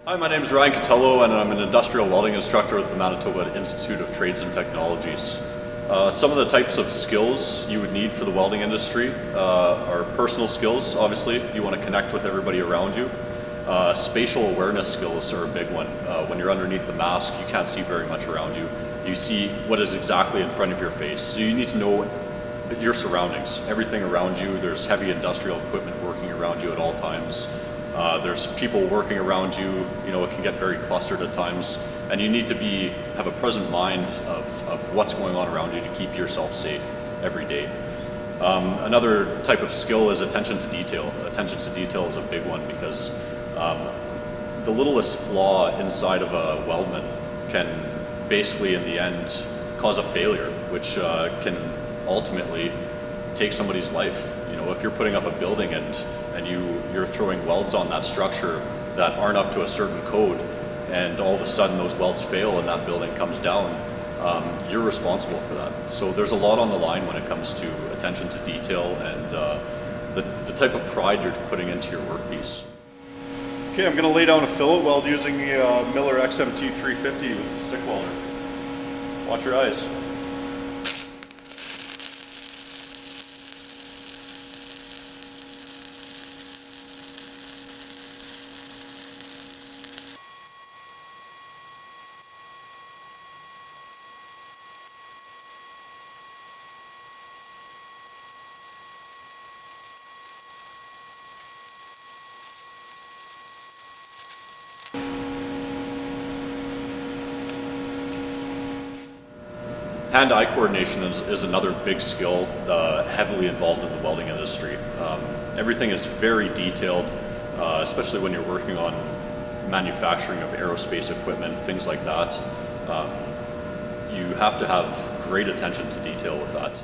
Hi, my name is Ryan Catello and I'm an industrial welding instructor with the Manitoba Institute of Trades and Technologies. Some of the types of skills you would need for the welding industry are personal skills. Obviously, you want to connect with everybody around you. Spatial awareness skills are a big one. When you're underneath the mask, you can't see very much around you. You see what is exactly in front of your face. So you need to know your surroundings, everything around you. There's heavy industrial equipment working around you at all times. There's people working around you. You know, it can get very clustered at times, and you need to have a present mind of what's going on around you to keep yourself safe every day. Another type of skill is attention to detail. Attention to detail is a big one because the littlest flaw inside of a weldment can basically, in the end, cause a failure, which can ultimately take somebody's life. You know, if you're putting up a building and you're throwing welds on that structure that aren't up to a certain code, and all of a sudden those welds fail and that building comes down, you're responsible for that. So there's a lot on the line when it comes to attention to detail and the type of pride you're putting into your workpiece. Okay, I'm going to lay down a fillet weld using the Miller XMT 350 with a stick welder. Watch your eyes. Hand-eye coordination is another big skill heavily involved in the welding industry. Everything is very detailed, especially when you're working on manufacturing of aerospace equipment, things like that. You have to have great attention to detail with that.